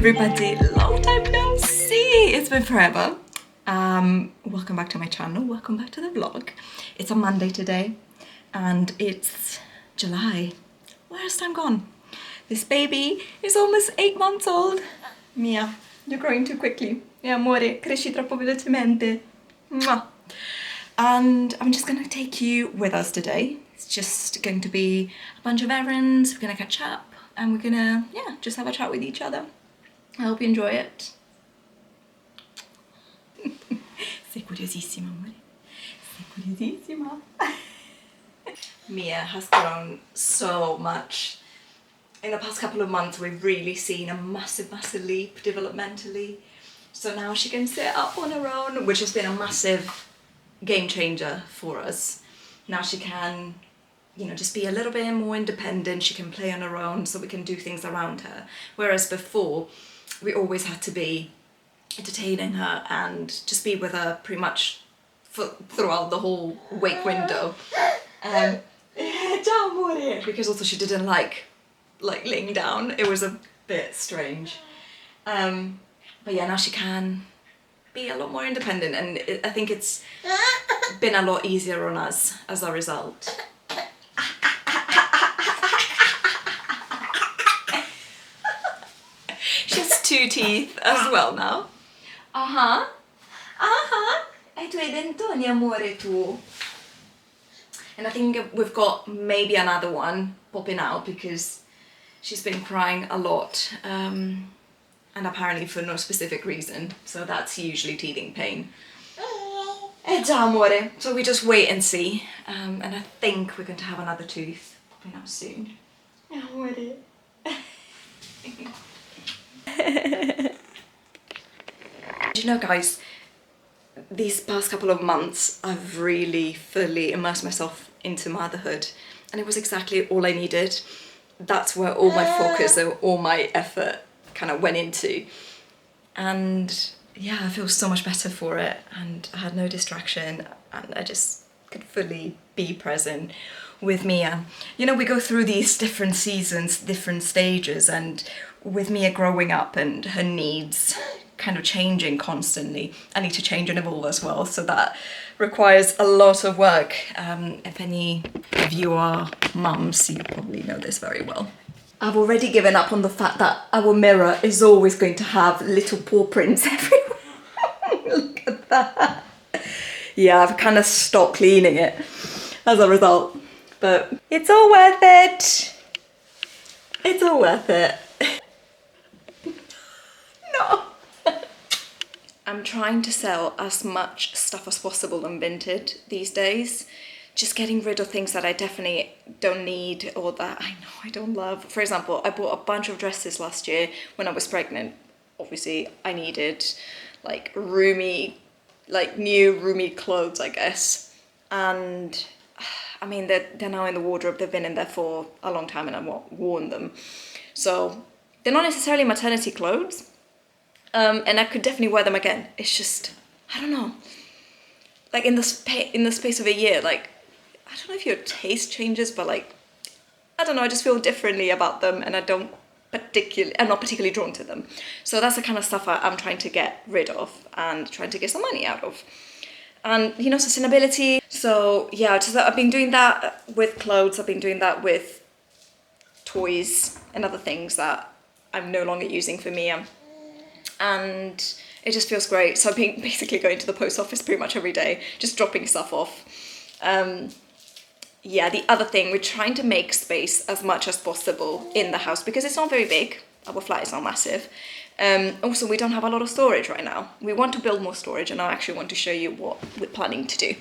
everybody, long time no see, it's been forever. Welcome back to my channel, welcome back to the vlog. It's a Monday today and it's July. Where has time gone? This baby is almost 8 months old. Mia, you're growing too quickly. Amore, cresci troppo velocemente. Mwah. And I'm just gonna take you with us today. It's just going to be a bunch of errands, we're gonna catch up and we're gonna, just have a chat with each other. I hope you enjoy it. Sei curiosissima, amore. Sei curiosissima. Mia has grown so much. In the past couple of months, we've really seen a massive leap developmentally. So now she can sit up on her own, which has been a massive game changer for us. Now she can, just be a little bit more independent. She can play on her own, so we can do things around her. Whereas before, we always had to be entertaining her and just be with her pretty much throughout the whole wake window. Because also she didn't like laying down. It was a bit strange. But yeah, now she can be a lot more independent, and I think it's been a lot easier on us as a result. She has 2 teeth as well now. E tu hai dentoni, amore tu. And I think we've got maybe another one popping out because she's been crying a lot, and apparently for no specific reason. So that's usually teething pain. Già, amore. So we just wait and see. And I think we're going to have another tooth popping out soon. Amore. You know, guys, these past couple of months I've really fully immersed myself into motherhood, and it was exactly all I needed. That's where all my focus and all my effort kind of went into, and yeah, I feel so much better for it, and I had no distraction and I just could fully be present with Mia. You know, we go through these different seasons, different stages, and with Mia growing up and her needs kind of changing constantly, I need to change and evolve as well, so that requires a lot of work. If any of you are mums, you probably know this very well. I've already given up on the fact that our mirror is always going to have little paw prints everywhere. Look at that. Yeah, I've kind of stopped cleaning it as a result, but it's all worth it. It's all worth it. No. I'm trying to sell as much stuff as possible on Vinted these days. Just getting rid of things that I definitely don't need or that I know I don't love. For example, I bought a bunch of dresses last year when I was pregnant. Obviously, I needed like new roomy clothes, I guess. And I mean, they're now in the wardrobe. They've been in there for a long time and I've not worn them. So they're not necessarily maternity clothes. And I could definitely wear them again. It's just, I don't know. Like in the space of a year, like, I don't know if your taste changes, but like, I don't know, I just feel differently about them, and I'm not particularly drawn to them. So that's the kind of stuff I'm trying to get rid of and trying to get some money out of. And sustainability. So yeah, I've been doing that with clothes, I've been doing that with toys and other things that I'm no longer using for Mia. And it just feels great. So I've been basically going to the post office pretty much every day, just dropping stuff off. Yeah, the other thing, we're trying to make space as much as possible in the house because it's not very big. Our flat is not massive. Also, we don't have a lot of storage right now. We want to build more storage, and I actually want to show you what we're planning to do.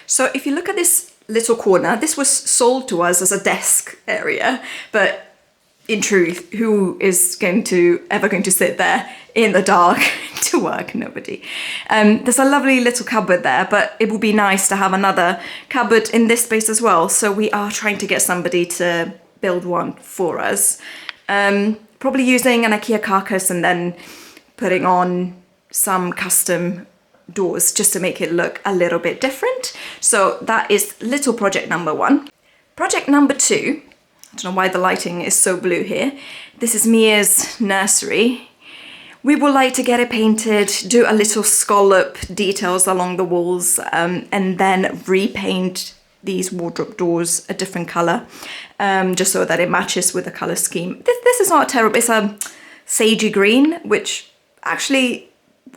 So if you look at this little corner, this was sold to us as a desk area, but in truth, who is ever going to sit there in the dark to work? Nobody. There's a lovely little cupboard there, but it would be nice to have another cupboard in this space as well. So we are trying to get somebody to build one for us. Probably using an IKEA carcass and then putting on some custom doors just to make it look a little bit different. So that is little project number 1. Project number 2, I don't know why the lighting is so blue here. This is Mia's nursery. We would like to get it painted, do a little scallop details along the walls, and then repaint these wardrobe doors a different colour, just so that it matches with the colour scheme. This is not terrible, it's a sagey green, which actually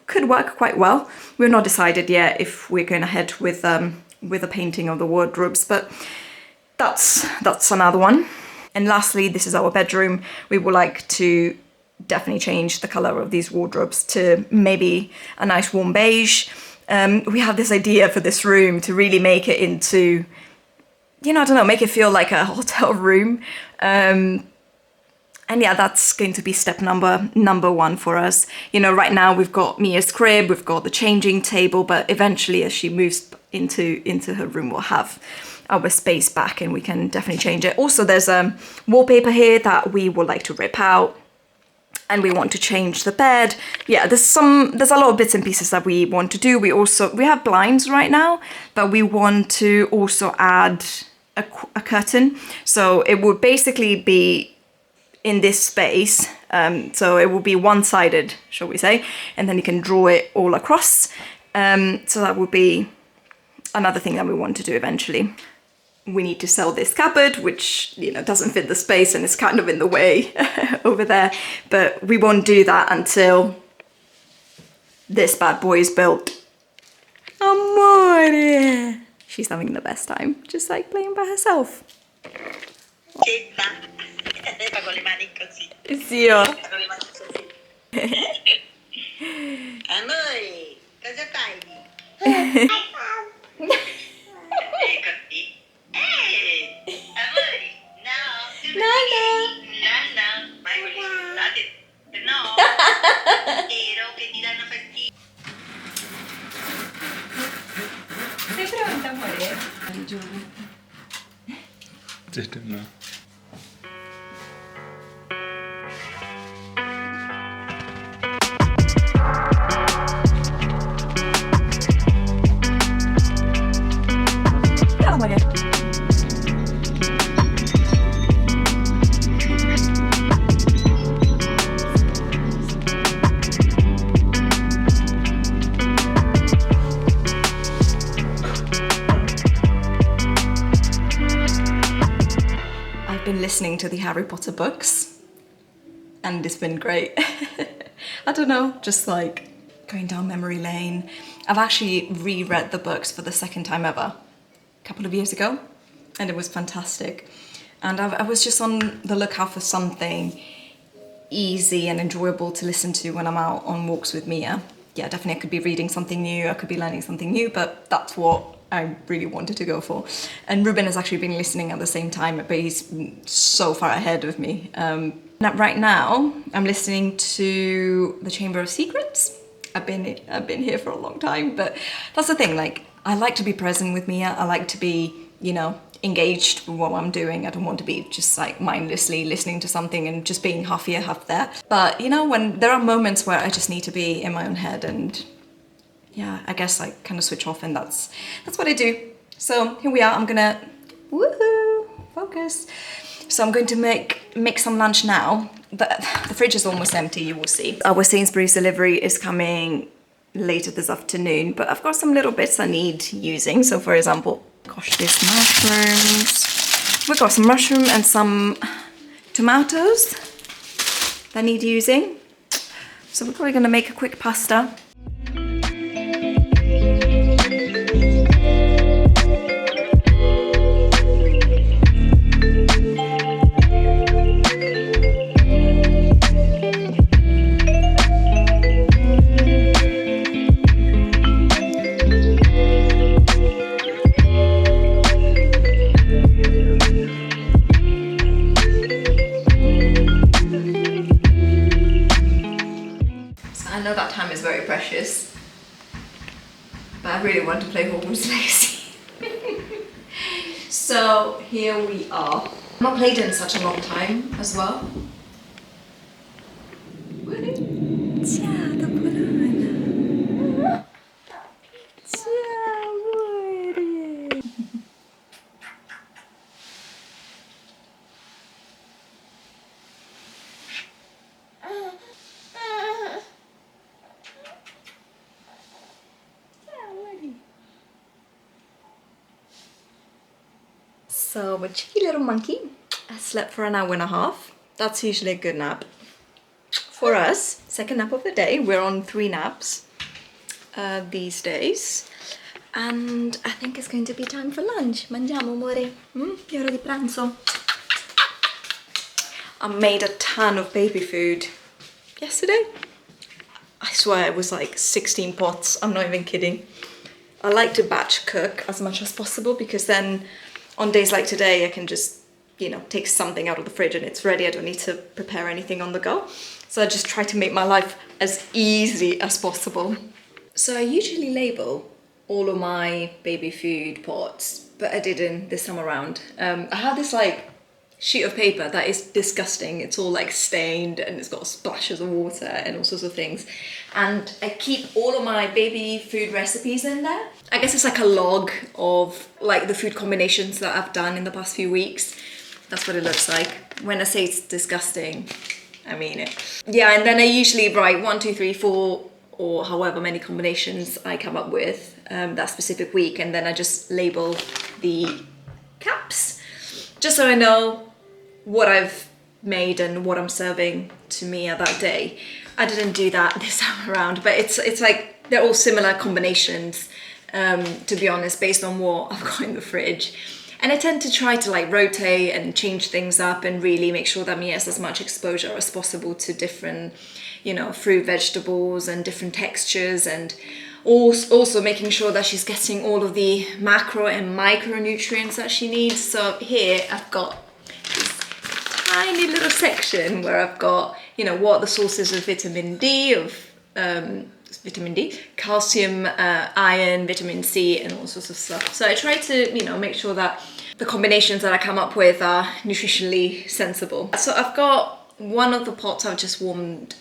could work quite well. We're not decided yet if we're going ahead with the painting of the wardrobes, but that's another one. And lastly, this is our bedroom. We would like to definitely change the colour of these wardrobes to maybe a nice warm beige. We have this idea for this room to really make it into, you know, I don't know, make it feel like a hotel room. And yeah, that's going to be step number one for us. You know, right now we've got Mia's crib, we've got the changing table, but eventually as she moves into her room, we'll have our space back and we can definitely change it. Also, there's a wallpaper here that we would like to rip out, and we want to change the bed. Yeah, there's a lot of bits and pieces that we want to do. We have blinds right now, but we want to also add a curtain. So it would basically be in this space, so it will be one-sided, shall we say, and then you can draw it all across. So that would be another thing that we want to do eventually. We need to sell this cupboard, which, you know, doesn't fit the space and is kind of in the way over there, but we won't do that until this bad boy is built. Amore! She's having the best time, just like playing by herself. Con le mani così. Sì, oh. Con le mani così. Amore, cosa fai? Così. Amore, no. No. Ma è quelli scusate. No. Vero che ti danno fastidio. Sei pronta, amore? No. I've been listening to the Harry Potter books and it's been great. I don't know, just like going down memory lane. I've actually reread the books for the second time ever, a couple of years ago, and it was fantastic. And I was just on the lookout for something easy and enjoyable to listen to when I'm out on walks with Mia. Yeah, definitely I could be reading something new, I could be learning something new, but that's what I really wanted to go for. And Ruben has actually been listening at the same time, but he's so far ahead of me. Right now, I'm listening to The Chamber of Secrets. I've been here for a long time, but that's the thing, like, I like to be present with Mia, I like to be, you know, engaged with what I'm doing. I don't want to be just like mindlessly listening to something and just being half here, half there. But you know, when there are moments where I just need to be in my own head and yeah, I guess like kind of switch off, and that's what I do. So here we are, I'm gonna, woohoo, focus. So I'm going to make some lunch now. The fridge is almost empty, you will see. Our Sainsbury's delivery is coming later this afternoon, but I've got some little bits I need using. So for example, gosh, these mushrooms. We've got some mushroom and some tomatoes that need using. So we're probably gonna make a quick pasta. I know that time is very precious, but I really want to play Hogwarts Legacy. So here we are. I've not played in such a long time as well. Ciao, So my cheeky little monkey has slept for an hour and a half. That's usually a good nap. For us, second nap of the day. We're on 3 naps these days. And I think it's going to be time for lunch. Mangiamo, amore. È ora di pranzo. I made a ton of baby food yesterday. I swear it was like 16 pots. I'm not even kidding. I like to batch cook as much as possible because then on days like today, I can just, take something out of the fridge and it's ready. I don't need to prepare anything on the go. So I just try to make my life as easy as possible. So I usually label all of my baby food pots, but I didn't this time around. I had this sheet of paper that is disgusting. It's all stained and it's got splashes of water and all sorts of things. And I keep all of my baby food recipes in there. I guess it's like a log of the food combinations that I've done in the past few weeks. That's what it looks like. When I say it's disgusting, I mean it. Yeah, and then I usually write 1, 2, 3, 4, or however many combinations I come up with that specific week, and then I just label the caps, just so I know what I've made and what I'm serving to Mia that day. I didn't do that this time around, but it's like they're all similar combinations, to be honest, based on what I've got in the fridge. And I tend to try to rotate and change things up and really make sure that Mia has as much exposure as possible to different, fruit, vegetables and different textures, and also making sure that she's getting all of the macro and micronutrients that she needs. So here I've got this tiny little section where I've got, what are the sources of vitamin D, calcium, iron, vitamin C, and all sorts of stuff. So I try to, make sure that the combinations that I come up with are nutritionally sensible. So I've got one of the pots, I've just warmed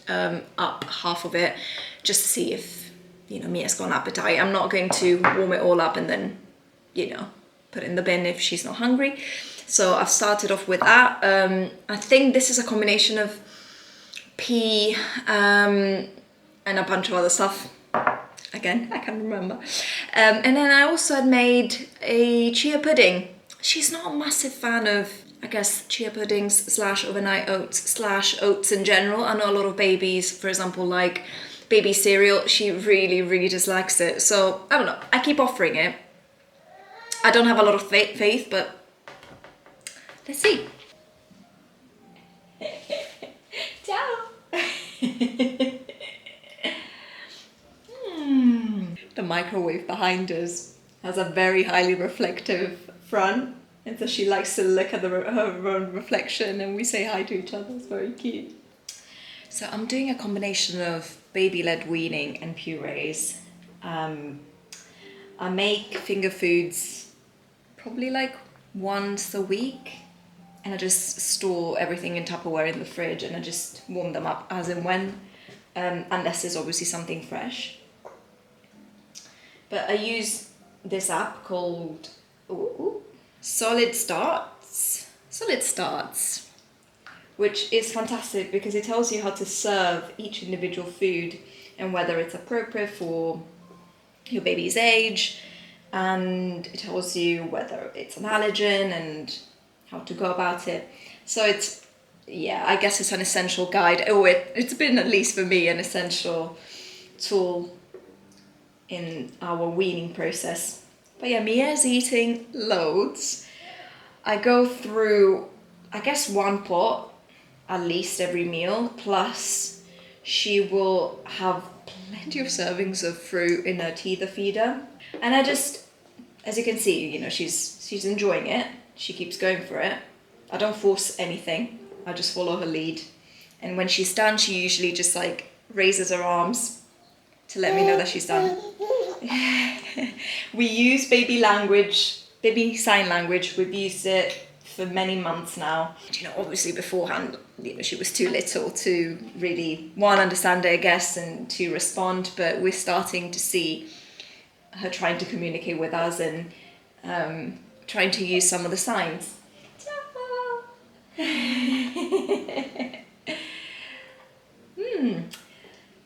up half of it just to see if, Mia's got an appetite. I'm not going to warm it all up and then, put it in the bin if she's not hungry. So I've started off with that. I think this is a combination of pea and a bunch of other stuff. Again, I can't remember. And then I also had made a chia pudding. She's not a massive fan of, I guess, chia puddings / overnight oats / oats in general. I know a lot of babies, for example, like baby cereal. She really, really dislikes it. So, I don't know. I keep offering it. I don't have a lot of faith, but let's see. Ciao! The microwave behind us has a very highly reflective front, and so she likes to look at her own reflection, and we say hi to each other. It's very cute. So I'm doing a combination of baby-led weaning and purees. I make finger foods probably once a week, and I just store everything in Tupperware in the fridge, and I just warm them up as and when, unless there's obviously something fresh. But I use this app called Solid Starts, which is fantastic because it tells you how to serve each individual food and whether it's appropriate for your baby's age, and it tells you whether it's an allergen and how to go about it. So I guess it's an essential guide. It's been, at least for me, an essential tool in our weaning process. But yeah, Mia's eating loads. I go through, I guess, 1 pot at least every meal, plus she will have plenty of servings of fruit in her teether feeder. And I just, as you can see, she's enjoying it. She keeps going for it. I don't force anything. I just follow her lead. And when she's done, she usually just raises her arms to let me know that she's done. We use baby sign language. We've used it for many months now. Obviously beforehand, she was too little to really, 1, understand it, I guess, and 2, respond. But we're starting to see her trying to communicate with us and trying to use some of the signs.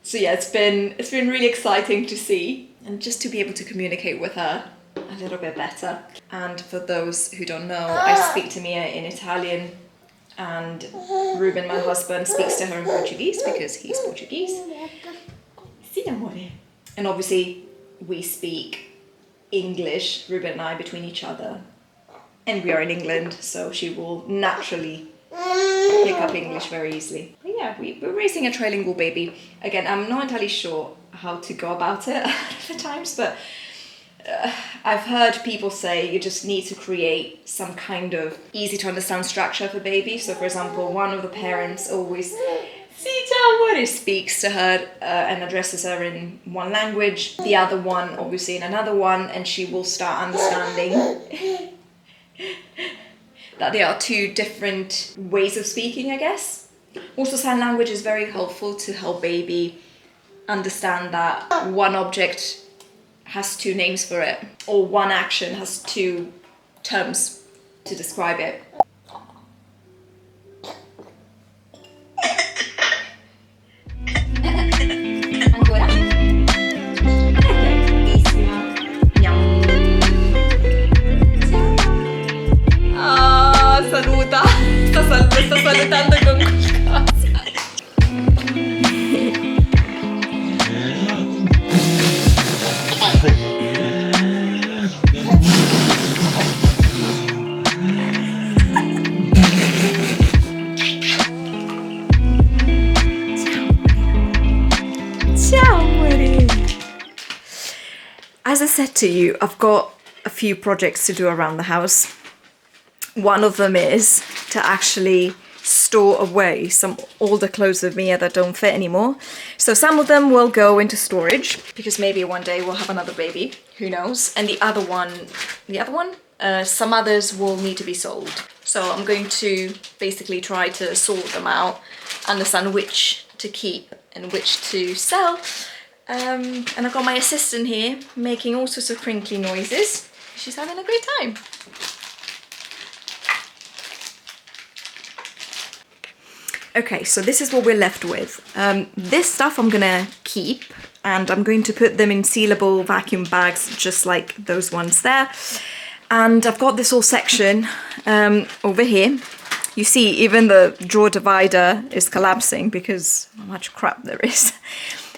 So yeah, it's been really exciting to see, and just to be able to communicate with her a little bit better. And for those who don't know, I speak to Mia in Italian, and Ruben, my husband, speaks to her in Portuguese because he's Portuguese. Sì, amore. And obviously we speak English, Ruben and I, between each other. And we are in England, so she will naturally pick up English very easily. But yeah, we're raising a trilingual baby. Again, I'm not entirely sure how to go about it at times, but I've heard people say you just need to create some kind of easy to understand structure for baby. So for example, one of the parents always speaks to her and addresses her in one language, the other one obviously in another one, and she will start understanding that there are two different ways of speaking, I guess. Also, sign language is very helpful to help baby understand that one object has two names for it, or one action has two terms to describe it. Ancora. Bellissima. Miau. Ah, saluta. Sta salutando con qualcosa. As I said to you, I've got a few projects to do around the house. One of them is to actually store away some older clothes of Mia that don't fit anymore. So some of them will go into storage because maybe one day we'll have another baby, who knows? And some others will need to be sold. So I'm going to basically try to sort them out, understand which to keep and which to sell. And I've got my assistant here making all sorts of crinkly noises. She's having a great time. Okay, so this is what we're left with. This stuff I'm gonna keep, and I'm going to put them in sealable vacuum bags just like those ones there. And I've got this whole section over here. You see, even the drawer divider is collapsing because how much crap there is.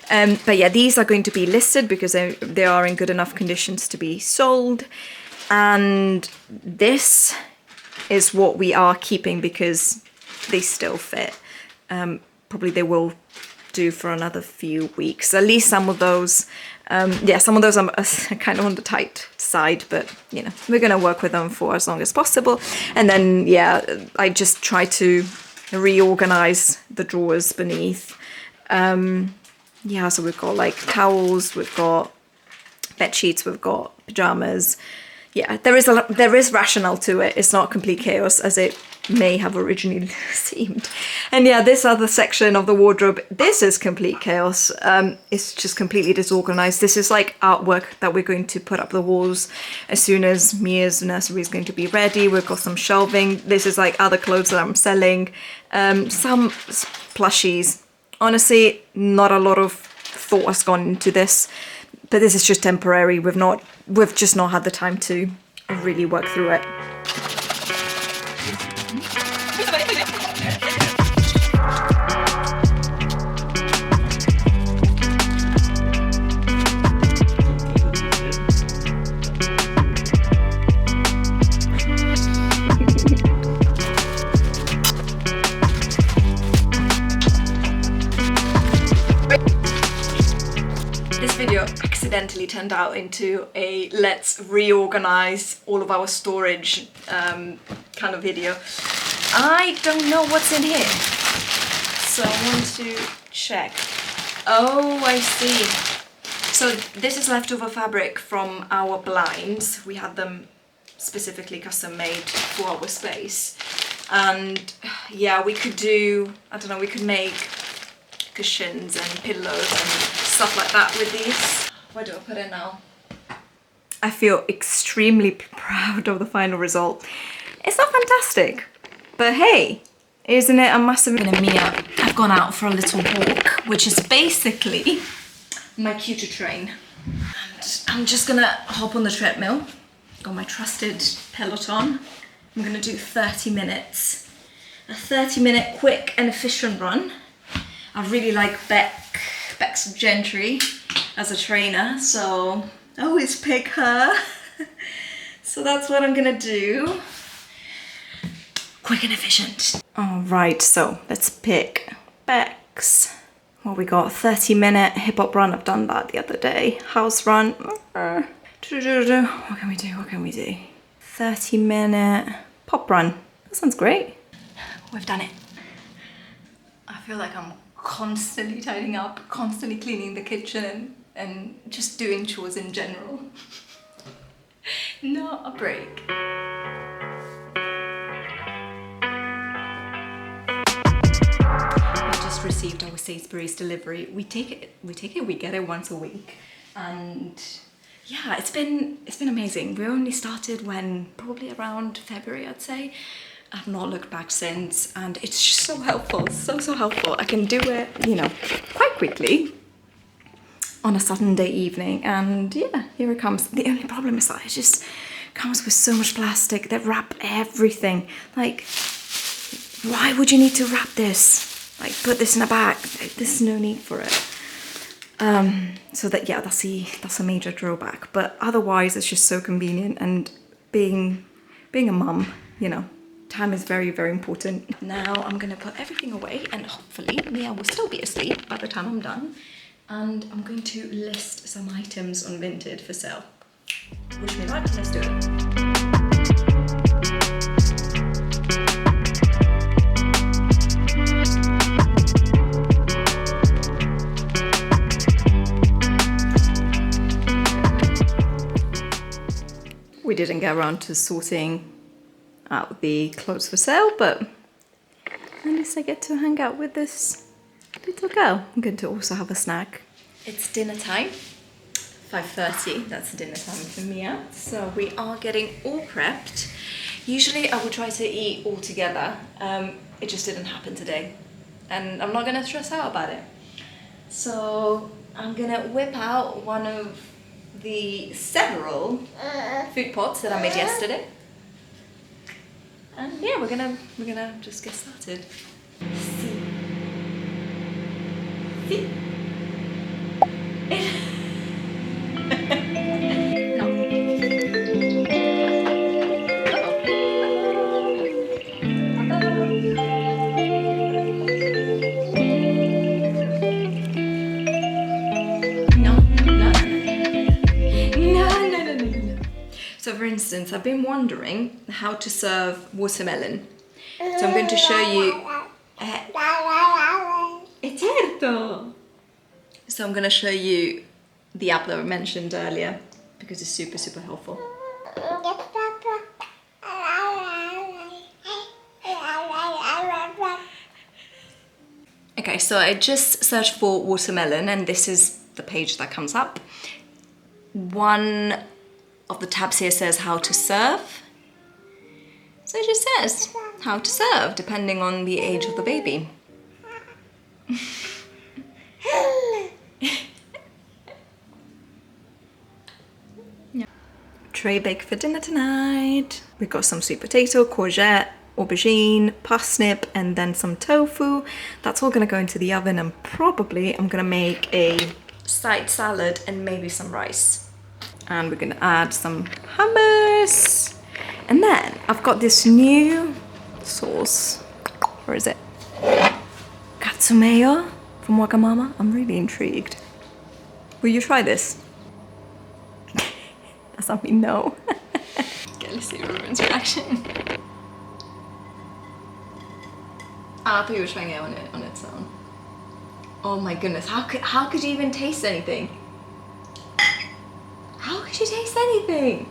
But yeah, these are going to be listed because they are in good enough conditions to be sold. And this is what we are keeping because they still fit. Probably they will do for another few weeks. At least some of those, some of those are kind of on the tight side, but you know, we're gonna work with them for as long as possible. And then, yeah, I just try to reorganize the drawers beneath. Yeah, so we've got like towels, we've got bed sheets, we've got pajamas. Yeah, there is rationale to it. It's not complete chaos as it may have originally seemed. And yeah, this other section of the wardrobe, this is complete chaos. It's just completely disorganized. This is like artwork that we're going to put up the walls as soon as Mia's nursery is going to be ready. We've got some shelving. This is like other clothes that I'm selling. Some plushies. Honestly, not a lot of thought has gone into this, but this is just temporary. We've just not had the time to really work through it. Accidentally turned out into a let's reorganize all of our storage kind of video. I don't know what's in here, so I want to check. Oh, I see. So this is leftover fabric from our blinds. We had them specifically custom made for our space, and yeah, we could do, I don't know, we could make cushions and pillows and stuff like that with these. Where do I put it now? I feel extremely proud of the final result. It's not fantastic, but hey, isn't it a massive... Mia, I've gone out for a little walk, which is basically my cutie train. And But I'm just gonna hop on the treadmill. Got my trusted Peloton. I'm gonna do 30 minutes. A 30-minute quick and efficient run. I really like Bex Gentry as a trainer, so I always pick her. So that's what I'm gonna do. Quick and efficient. All right, so let's pick Bex. What we got? 30-minute hip hop run. I've done that the other day. House run. What can we do? What can we do? 30-minute pop run. That sounds great. We've done it. I feel like I'm constantly tidying up, constantly cleaning the kitchen, and just doing chores in general. Not a break. We just received our Sainsbury's delivery. We get it once a week, and yeah, it's been amazing. We only started when probably around February, I'd say. I've not looked back since, and it's just so helpful, so helpful. I can do it, you know, quite quickly on a Saturday evening, and yeah, here it comes. The only problem is that it just comes with so much plastic that wrap everything. Like, why would you need to wrap this? Like, put this in a bag. Like, there's no need for it. So that, yeah, that's a major drawback. But otherwise, it's just so convenient. And being a mum, you know, time is very, very important. Now I'm gonna put everything away, and hopefully Mia will still be asleep by the time I'm done. And I'm going to list some items on Vinted for sale. Wish me luck, let's do it. We didn't get around to sorting out the clothes for sale, but at least I get to hang out with this little girl. I'm going to also have a snack. It's dinner time, 5:30, that's dinner time for Mia. So we are getting all prepped. Usually I would try to eat all together. It just didn't happen today. And I'm not gonna stress out about it. So I'm gonna whip out one of the several food pots that I made yesterday. And yeah, we're gonna just get started. See. No. So for instance, I've been wondering how to serve watermelon. So I'm going to show you. È certo! So I'm going to show you the app that I mentioned earlier because it's super, super helpful. Okay, so I just searched for watermelon and this is the page that comes up. One of the tabs here says how to serve. So it just says how to serve depending on the age of the baby. Tray bake for dinner tonight. We've got some sweet potato, courgette, aubergine, parsnip, and then some tofu. That's all gonna go into the oven, and probably I'm gonna make a side salad and maybe some rice. And we're gonna add some hummus. And then I've got this new sauce. Where is it? Katsu mayo from Wagamama. I'm really intrigued. Will you try this? That's not me, no. Okay, let's see everyone's reaction. I thought you were trying it on its own. Oh my goodness, how could you even taste anything? How could you taste anything?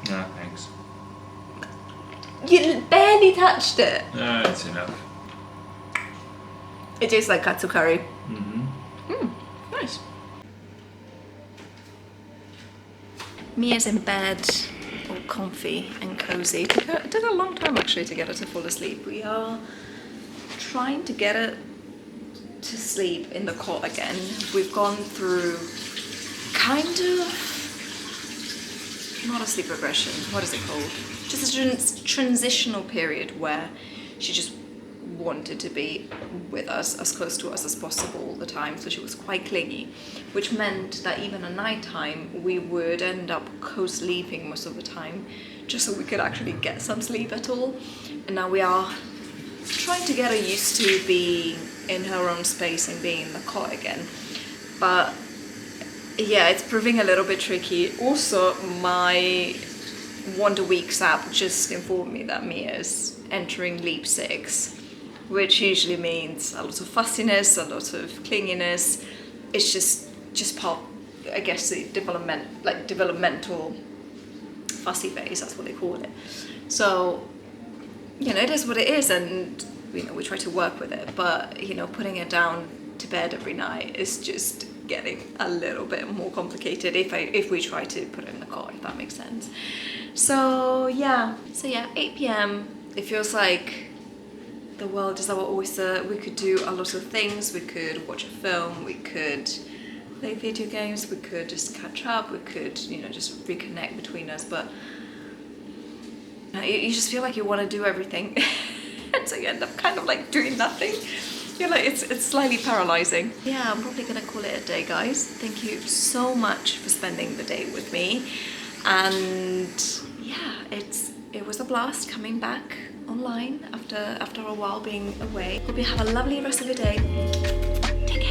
No, thanks. You barely touched it. No, it's enough. It tastes like katsu curry. Nice. Mia's in bed, all comfy and cozy. It took a long time actually to get her to fall asleep. We are trying to get her to sleep in the cot again. We've gone through kind of, not a sleep regression, what is it called? Just a transitional period where she just wanted to be with us, as close to us as possible all the time, so she was quite clingy, which meant that even at night time we would end up co-sleeping most of the time, just so we could actually get some sleep at all. And now we are trying to get her used to being in her own space and being in the cot again, but yeah, it's proving a little bit tricky. Also, my Wonder Weeks app just informed me that Mia's entering leap 6, which usually means a lot of fussiness, a lot of clinginess. It's just part, I guess, the developmental fussy phase, that's what they call it. So, you know, it is what it is, and you know, we try to work with it, but you know, putting it down to bed every night is just getting a little bit more complicated if we try to put it in the cot, if that makes sense. So yeah, 8 p.m. It feels like the world is our oyster. We could do a lot of things. We could watch a film, we could play video games, we could just catch up, we could, you know, just reconnect between us, but you just feel like you want to do everything and so you end up kind of like doing nothing. You're like, it's slightly paralyzing. Yeah, I'm probably gonna call it a day, guys. Thank you so much for spending the day with me, and yeah, it was a blast coming back online after a while being away. Hope you have a lovely rest of your day. Take care.